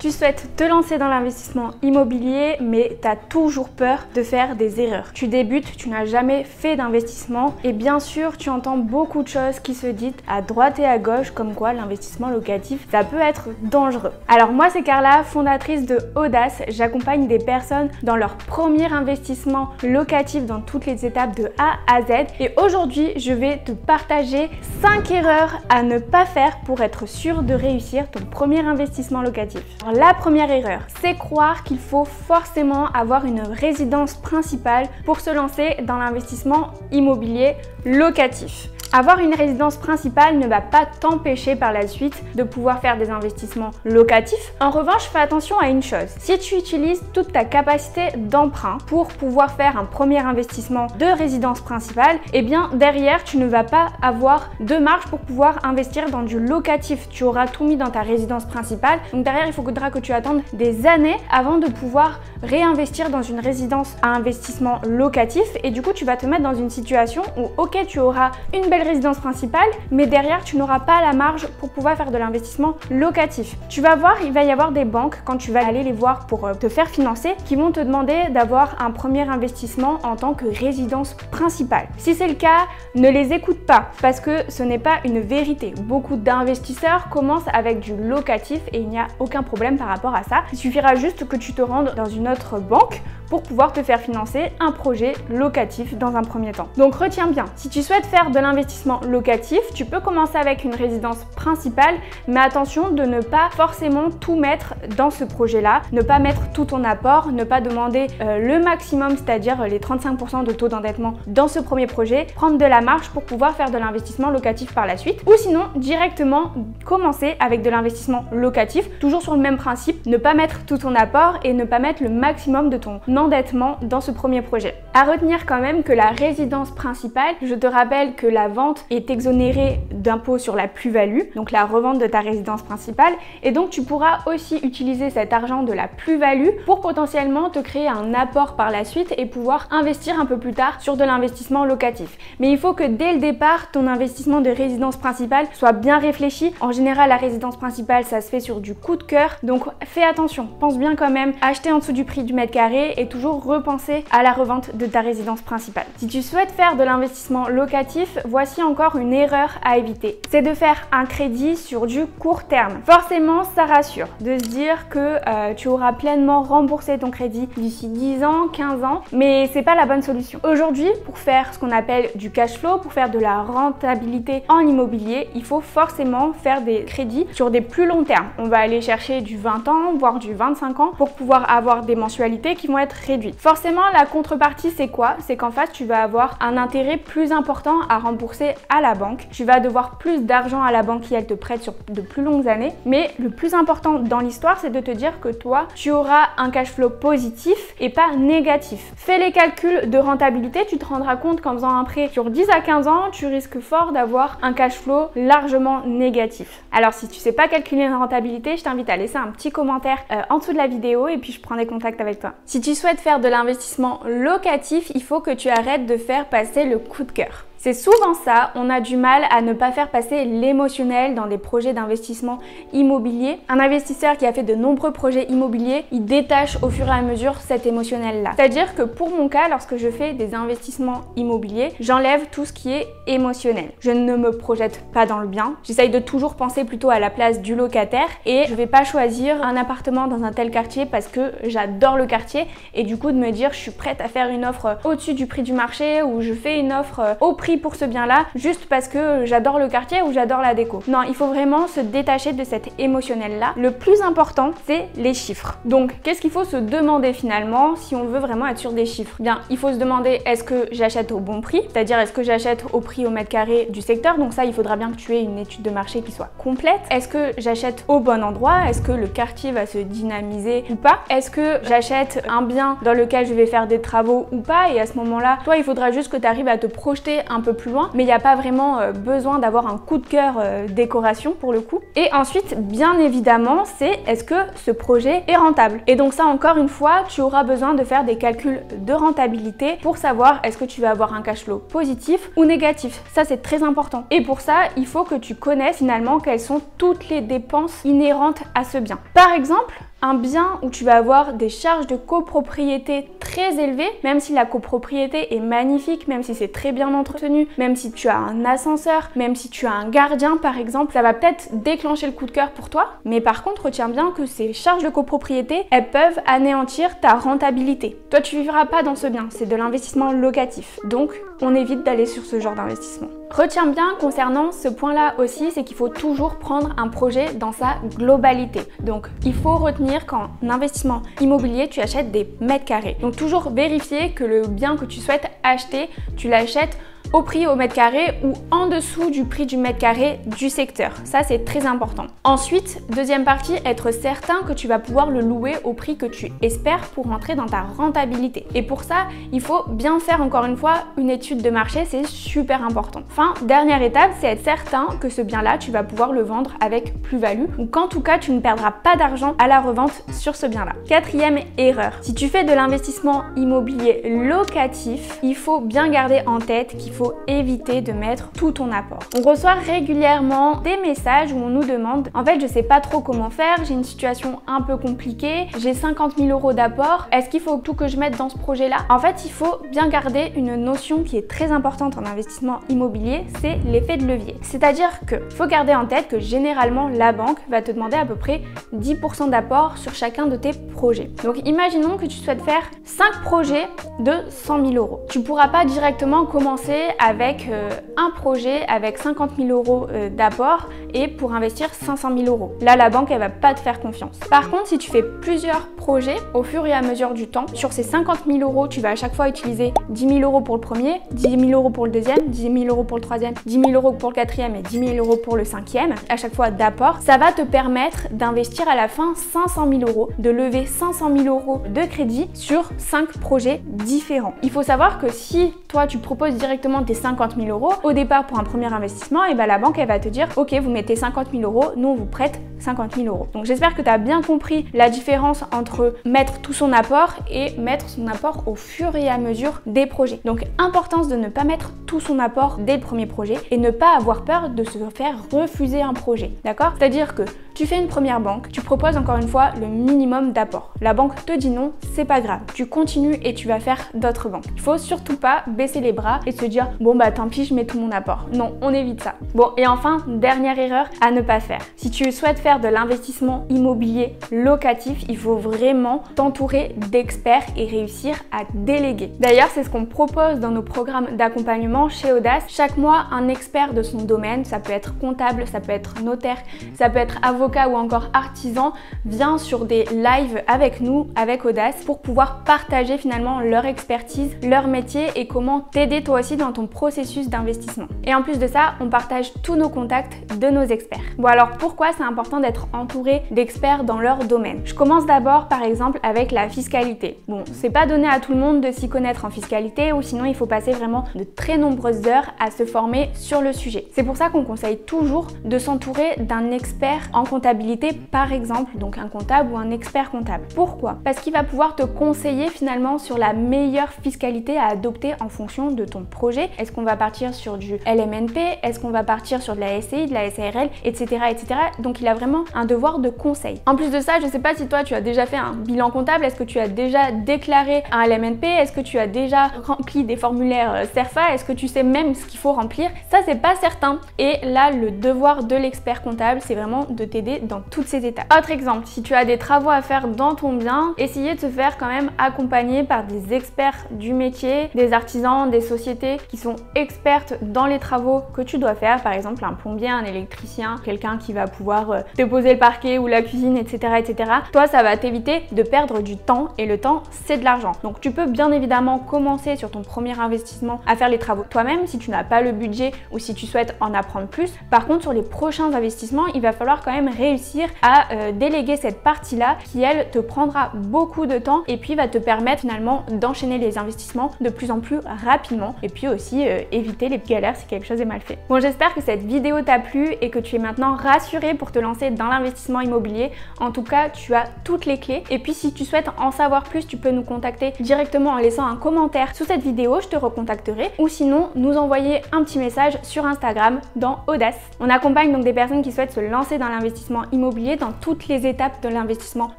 Tu souhaites te lancer dans l'investissement immobilier, mais tu as toujours peur de faire des erreurs. Tu débutes, tu n'as jamais fait d'investissement et bien sûr, tu entends beaucoup de choses qui se disent à droite et à gauche comme quoi l'investissement locatif, ça peut être dangereux. Alors moi, c'est Carla, fondatrice de Audace. J'accompagne des personnes dans leur premier investissement locatif dans toutes les étapes de A à Z. Et aujourd'hui, je vais te partager 5 erreurs à ne pas faire pour être sûr de réussir ton premier investissement locatif. Alors, la première erreur, c'est croire qu'il faut forcément avoir une résidence principale pour se lancer dans l'investissement immobilier locatif. Avoir une résidence principale ne va pas t'empêcher par la suite de pouvoir faire des investissements locatifs. En revanche, fais attention à une chose. Si tu utilises toute ta capacité d'emprunt pour pouvoir faire un premier investissement de résidence principale, eh bien derrière, tu ne vas pas avoir de marge pour pouvoir investir dans du locatif. Tu auras tout mis dans ta résidence principale. Donc derrière, il faudra que tu attendes des années avant de pouvoir réinvestir dans une résidence à investissement locatif. Et du coup, tu vas te mettre dans une situation où, ok, tu auras une belle résidence principale, mais derrière tu n'auras pas la marge pour pouvoir faire de l'investissement locatif. Tu vas voir, il va y avoir des banques, quand tu vas aller les voir pour te faire financer, qui vont te demander d'avoir un premier investissement en tant que résidence principale. Si c'est le cas, ne les écoute pas parce que ce n'est pas une vérité. Beaucoup d'investisseurs commencent avec du locatif et il n'y a aucun problème par rapport à ça. Il suffira juste que tu te rendes dans une autre banque pour pouvoir te faire financer un projet locatif dans un premier temps. Donc retiens bien, si tu souhaites faire de l'investissement locatif, tu peux commencer avec une résidence principale, mais attention de ne pas forcément tout mettre dans ce projet-là, ne pas mettre tout ton apport, ne pas demander le maximum, c'est-à-dire les 35% de taux d'endettement dans ce premier projet, prendre de la marge pour pouvoir faire de l'investissement locatif par la suite, ou sinon directement commencer avec de l'investissement locatif, toujours sur le même principe, ne pas mettre tout ton apport et ne pas mettre le maximum de ton endettement dans ce premier projet. À retenir quand même que la résidence principale, je te rappelle que la vente est exonérée d'impôt sur la plus-value, donc la revente de ta résidence principale, et donc tu pourras aussi utiliser cet argent de la plus-value pour potentiellement te créer un apport par la suite et pouvoir investir un peu plus tard sur de l'investissement locatif. Mais il faut que dès le départ, ton investissement de résidence principale soit bien réfléchi. En général, la résidence principale, ça se fait sur du coup de cœur, donc fais attention, pense bien quand même, acheter en dessous du prix du mètre carré et toujours repenser à la revente de ta résidence principale. Si tu souhaites faire de l'investissement locatif, voici encore une erreur à éviter. C'est de faire un crédit sur du court terme. Forcément, ça rassure de se dire que tu auras pleinement remboursé ton crédit d'ici 10 ans, 15 ans, mais c'est pas la bonne solution. Aujourd'hui, pour faire ce qu'on appelle du cash flow, pour faire de la rentabilité en immobilier, il faut forcément faire des crédits sur des plus longs termes. On va aller chercher du 20 ans, voire du 25 ans pour pouvoir avoir des mensualités qui vont être réduites. Forcément, la contrepartie, c'est quoi? C'est qu'en face, tu vas avoir un intérêt plus important à rembourser à la banque. Tu vas devoir plus d'argent à la banque qui elle te prête sur de plus longues années. Mais le plus important dans l'histoire, c'est de te dire que toi, tu auras un cash flow positif et pas négatif. Fais les calculs de rentabilité, tu te rendras compte qu'en faisant un prêt sur 10 à 15 ans, tu risques fort d'avoir un cash flow largement négatif. Alors si tu sais pas calculer une rentabilité, je t'invite à laisser un petit commentaire en dessous de la vidéo et puis je prends des contacts avec toi. Si tu souhaites faire de l'investissement locatif, il faut que tu arrêtes de faire passer le coup de cœur. C'est souvent ça, on a du mal à ne pas faire passer l'émotionnel dans des projets d'investissement immobilier. Un investisseur qui a fait de nombreux projets immobiliers, il détache au fur et à mesure cet émotionnel-là. C'est-à-dire que pour mon cas, lorsque je fais des investissements immobiliers, j'enlève tout ce qui est émotionnel. Je ne me projette pas dans le bien. J'essaye de toujours penser plutôt à la place du locataire et je vais pas choisir un appartement dans un tel quartier parce que j'adore le quartier et du coup de me dire je suis prête à faire une offre au-dessus du prix du marché ou je fais une offre au prix pour ce bien-là juste parce que j'adore le quartier ou j'adore la déco. Non, il faut vraiment se détacher de cet émotionnel-là. Le plus important, c'est les chiffres. Donc, qu'est-ce qu'il faut se demander finalement si on veut vraiment être sûr des chiffres? Bien, il faut se demander est-ce que j'achète au bon prix? C'est-à-dire est-ce que j'achète au prix au mètre carré du secteur? Donc ça, il faudra bien que tu aies une étude de marché qui soit complète. Est-ce que j'achète au bon endroit? Est-ce que le quartier va se dynamiser ou pas? Est-ce que j'achète un bien dans lequel je vais faire des travaux ou pas? Et à ce moment-là, toi, il faudra juste que tu arrives à te projeter un peu plus loin, mais il n'y a pas vraiment besoin d'avoir un coup de cœur décoration pour le coup. Et ensuite, bien évidemment, c'est est-ce que ce projet est rentable? Et donc ça, encore une fois, tu auras besoin de faire des calculs de rentabilité pour savoir est-ce que tu vas avoir un cash flow positif ou négatif. Ça, c'est très important. Et pour ça, il faut que tu connaisses finalement quelles sont toutes les dépenses inhérentes à ce bien. Par exemple, Un bien où tu vas avoir des charges de copropriété très élevées, même si la copropriété est magnifique, même si c'est très bien entretenu, même si tu as un ascenseur, même si tu as un gardien par exemple, ça va peut-être déclencher le coup de cœur pour toi. Mais par contre, retiens bien que ces charges de copropriété, elles peuvent anéantir ta rentabilité. Toi, tu vivras pas dans ce bien, c'est de l'investissement locatif. Donc, on évite d'aller sur ce genre d'investissement. Retiens bien concernant ce point-là aussi, c'est qu'il faut toujours prendre un projet dans sa globalité. Donc, il faut retenir qu'en investissement immobilier, tu achètes des mètres carrés. Donc, toujours vérifier que le bien que tu souhaites acheter, tu l'achètes au prix au mètre carré ou en dessous du prix du mètre carré du secteur. Ça, c'est très important. Ensuite, deuxième partie, être certain que tu vas pouvoir le louer au prix que tu espères pour rentrer dans ta rentabilité. Et pour ça, il faut bien faire encore une fois une étude de marché, c'est super important. Enfin, dernière étape, c'est être certain que ce bien-là, tu vas pouvoir le vendre avec plus-value ou qu'en tout cas, tu ne perdras pas d'argent à la revente sur ce bien-là. Quatrième erreur, si tu fais de l'investissement immobilier locatif, il faut bien garder en tête qu'il faut éviter de mettre tout ton apport. On reçoit régulièrement des messages où on nous demande en fait je sais pas trop comment faire, j'ai une situation un peu compliquée, j'ai 50 000 € d'apport, est-ce qu'il faut tout que je mette dans ce projet là? En fait il faut bien garder une notion qui est très importante en investissement immobilier, c'est l'effet de levier. C'est-à-dire que faut garder en tête que généralement la banque va te demander à peu près 10% d'apport sur chacun de tes projets. Donc imaginons que tu souhaites faire 5 projets de 100 000 €. Tu pourras pas directement commencer avec un projet avec 50 000 € d'apport et pour investir 500 000 €. Là, la banque, elle va pas te faire confiance. Par contre, si tu fais plusieurs projets au fur et à mesure du temps, sur ces 50 000 €, tu vas à chaque fois utiliser 10 000 € pour le premier, 10 000 € pour le deuxième, 10 000 € pour le troisième, 10 000 € pour le quatrième et 10 000 € pour le cinquième, à chaque fois d'apport, ça va te permettre d'investir à la fin 500 000 €, de lever 500 000 € de crédit sur 5 projets différents. Il faut savoir que si toi, tu proposes directement tes 50 000 € au départ pour un premier investissement, et ben la banque elle va te dire ok, vous mettez 50 000 €, nous on vous prête 50 000 €. Donc j'espère que tu as bien compris la différence entre mettre tout son apport et mettre son apport au fur et à mesure des projets. Donc importance de ne pas mettre tout son apport dès le premier projet et ne pas avoir peur de se faire refuser un projet. D'accord? C'est-à-dire que tu fais une première banque, tu proposes encore une fois le minimum d'apport. La banque te dit non, c'est pas grave. Tu continues et tu vas faire d'autres banques. Il faut surtout pas baisser les bras et se dire bon bah tant pis, je mets tout mon apport. Non, on évite ça. Bon, et enfin, dernière erreur à ne pas faire. Si tu souhaites faire de l'investissement immobilier locatif, il faut vraiment t'entourer d'experts et réussir à déléguer. D'ailleurs, c'est ce qu'on propose dans nos programmes d'accompagnement chez Audace. Chaque mois, un expert de son domaine, ça peut être comptable, ça peut être notaire, ça peut être avocat ou encore artisan, vient sur des lives avec nous, avec Audace, pour pouvoir partager finalement leur expertise, leur métier et comment t'aider toi aussi dans ton processus d'investissement. Et en plus de ça, on partage tous nos contacts de nos experts. Bon alors pourquoi c'est important d'être entouré d'experts dans leur domaine? Je commence d'abord par exemple avec la fiscalité. Bon, c'est pas donné à tout le monde de s'y connaître en fiscalité ou sinon il faut passer vraiment de très nombreuses heures à se former sur le sujet. C'est pour ça qu'on conseille toujours de s'entourer d'un expert en comptabilité par exemple, donc un comptable ou un expert comptable. Pourquoi? Parce qu'il va pouvoir te conseiller finalement sur la meilleure fiscalité à adopter en fonction de ton projet. Est-ce qu'on va partir sur du LMNP? Est-ce qu'on va partir sur de la SCI, de la SARL, etc., etc. Donc il a vraiment un devoir de conseil. En plus de ça, je sais pas si toi tu as déjà fait un bilan comptable, est-ce que tu as déjà déclaré un LMNP? Est-ce que tu as déjà rempli des formulaires CERFA? Est-ce que tu sais même ce qu'il faut remplir? Ça c'est pas certain. Et là, le devoir de l'expert comptable, c'est vraiment de t'aider dans toutes ces étapes. Autre exemple, si tu as des travaux à faire dans ton bien, essayez de se faire quand même accompagner par des experts du métier, des artisans, des sociétés qui sont expertes dans les travaux que tu dois faire, par exemple un plombier, un électricien, quelqu'un qui va pouvoir déposer le parquet ou la cuisine, etc., etc. Toi, ça va t'éviter de perdre du temps et le temps, c'est de l'argent. Donc tu peux bien évidemment commencer sur ton premier investissement à faire les travaux toi-même si tu n'as pas le budget ou si tu souhaites en apprendre plus. Par contre, sur les prochains investissements, il va falloir quand même réussir à déléguer cette partie-là qui, elle, te prendra beaucoup de temps et puis va te permettre finalement d'enchaîner les investissements de plus en plus rapidement et puis aussi éviter les galères si quelque chose est mal fait. Bon, j'espère que cette vidéo t'a plu et que tu es maintenant rassuré pour te lancer dans l'investissement immobilier. En tout cas, tu as toutes les clés. Et puis, si tu souhaites en savoir plus, tu peux nous contacter directement en laissant un commentaire sous cette vidéo, je te recontacterai. Ou sinon, nous envoyer un petit message sur Instagram dans Audace. On accompagne donc des personnes qui souhaitent se lancer dans l'investissement l'investissement immobilier dans toutes les étapes de l'investissement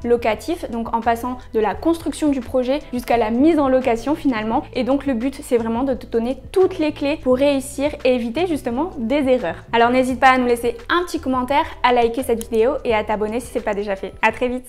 locatif, donc en passant de la construction du projet jusqu'à la mise en location finalement. Et donc le but, c'est vraiment de te donner toutes les clés pour réussir et éviter justement des erreurs. Alors n'hésite pas à nous laisser un petit commentaire, à liker cette vidéo et à t'abonner si ce n'est pas déjà fait. À très vite.